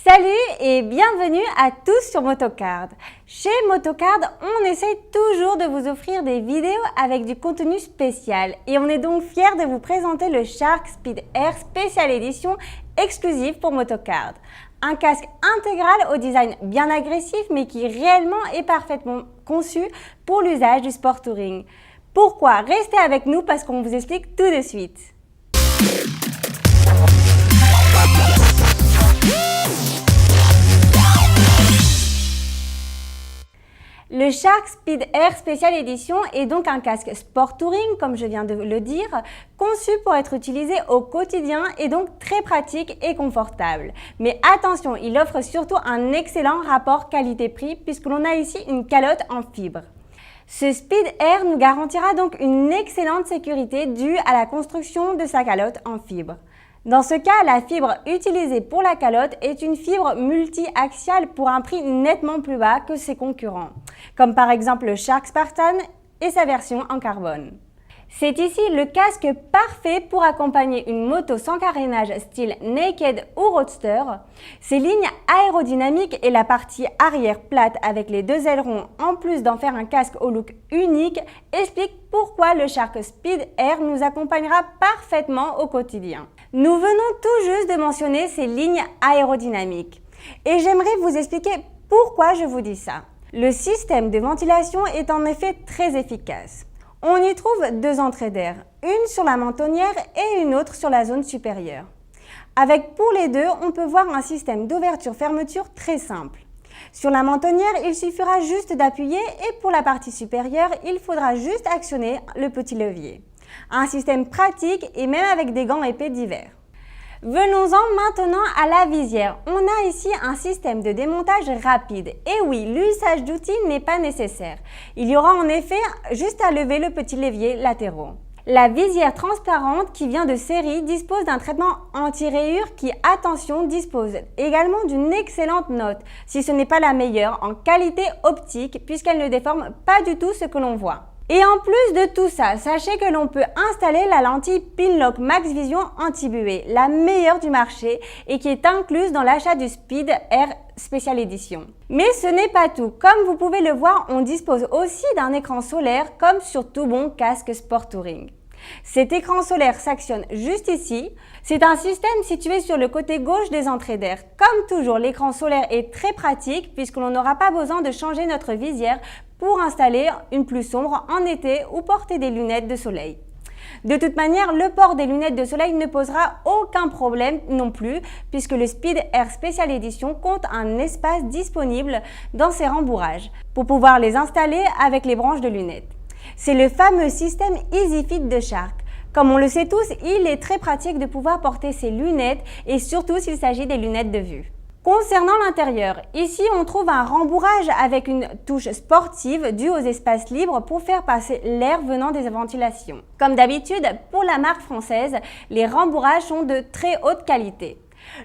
Salut et bienvenue à tous sur Motocard. Chez Motocard, on essaye toujours de vous offrir des vidéos avec du contenu spécial et on est donc fiers de vous présenter le Shark Speed Air Special Edition exclusive pour Motocard. Un casque intégral au design bien agressif mais qui réellement est parfaitement conçu pour l'usage du sport touring. Pourquoi? Restez avec nous parce qu'on vous explique tout de suite. Le Shark Speed Air Special Edition est donc un casque sport touring, comme je viens de le dire, conçu pour être utilisé au quotidien et donc très pratique et confortable. Mais attention, il offre surtout un excellent rapport qualité-prix puisque l'on a ici une calotte en fibre. Ce Speed Air nous garantira donc une excellente sécurité due à la construction de sa calotte en fibre. Dans ce cas, la fibre utilisée pour la calotte est une fibre multi-axiale pour un prix nettement plus bas que ses concurrents, comme par exemple le Shark Spartan et sa version en carbone. C'est ici le casque parfait pour accompagner une moto sans carénage style naked ou roadster. Ses lignes aérodynamiques et la partie arrière plate avec les deux ailerons en plus d'en faire un casque au look unique expliquent pourquoi le Shark Speed Air nous accompagnera parfaitement au quotidien. Nous venons tout juste de mentionner ces lignes aérodynamiques et j'aimerais vous expliquer pourquoi je vous dis ça. Le système de ventilation est en effet très efficace. On y trouve deux entrées d'air, une sur la mentonnière et une autre sur la zone supérieure. Avec pour les deux, on peut voir un système d'ouverture-fermeture très simple. Sur la mentonnière, il suffira juste d'appuyer et pour la partie supérieure, il faudra juste actionner le petit levier. Un système pratique et même avec des gants épais d'hiver. Venons-en maintenant à la visière. On a ici un système de démontage rapide. Et oui, l'usage d'outils n'est pas nécessaire. Il y aura en effet juste à lever le petit levier latéraux. La visière transparente qui vient de série dispose d'un traitement anti-rayures qui, attention, dispose également d'une excellente note, si ce n'est pas la meilleure, en qualité optique puisqu'elle ne déforme pas du tout ce que l'on voit. Et en plus de tout ça, sachez que l'on peut installer la lentille Pinlock Max Vision anti-buée, la meilleure du marché et qui est incluse dans l'achat du Speed Air Special Edition. Mais ce n'est pas tout. Comme vous pouvez le voir, on dispose aussi d'un écran solaire comme sur tout bon casque sport touring. Cet écran solaire s'actionne juste ici. C'est un système situé sur le côté gauche des entrées d'air. Comme toujours, l'écran solaire est très pratique puisque l'on n'aura pas besoin de changer notre visière pour installer une plus sombre en été ou porter des lunettes de soleil. De toute manière, le port des lunettes de soleil ne posera aucun problème non plus puisque le Speed Air Special Edition compte un espace disponible dans ses rembourrages pour pouvoir les installer avec les branches de lunettes. C'est le fameux système EasyFit de Shark. Comme on le sait tous, il est très pratique de pouvoir porter ses lunettes et surtout s'il s'agit des lunettes de vue. Concernant l'intérieur, ici on trouve un rembourrage avec une touche sportive due aux espaces libres pour faire passer l'air venant des ventilations. Comme d'habitude, pour la marque française, les rembourrages sont de très haute qualité.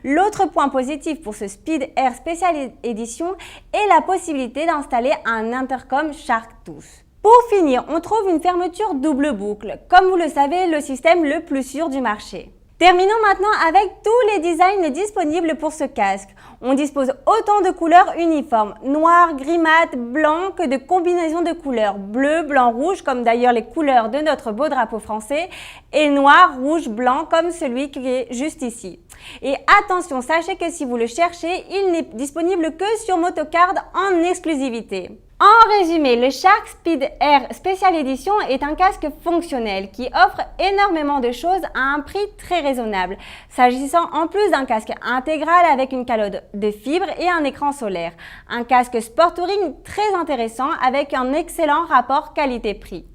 L'autre point positif pour ce Speed Air Special Edition est la possibilité d'installer un intercom Shark Tooth. Pour finir, on trouve une fermeture double boucle, comme vous le savez, le système le plus sûr du marché. Terminons maintenant avec tous les designs disponibles pour ce casque. On dispose autant de couleurs uniformes, noir, gris mat, blanc, que de combinaisons de couleurs, bleu, blanc, rouge, comme d'ailleurs les couleurs de notre beau drapeau français, et noir, rouge, blanc, comme celui qui est juste ici. Et attention, sachez que si vous le cherchez, il n'est disponible que sur Motocard en exclusivité. En résumé, le Shark Speed Air Special Edition est un casque fonctionnel qui offre énormément de choses à un prix très raisonnable, s'agissant en plus d'un casque intégral avec une calotte de fibre et un écran solaire. Un casque sport touring très intéressant avec un excellent rapport qualité-prix.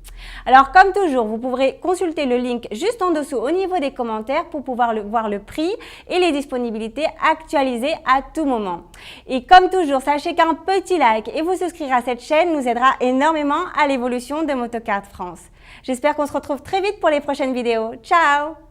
Alors comme toujours, vous pourrez consulter le link juste en dessous au niveau des commentaires pour pouvoir voir le prix et les disponibilités actualisées à tout moment. Et comme toujours, sachez qu'un petit like et vous souscrire à cette chaîne nous aidera énormément à l'évolution de Motocard France. J'espère qu'on se retrouve très vite pour les prochaines vidéos. Ciao!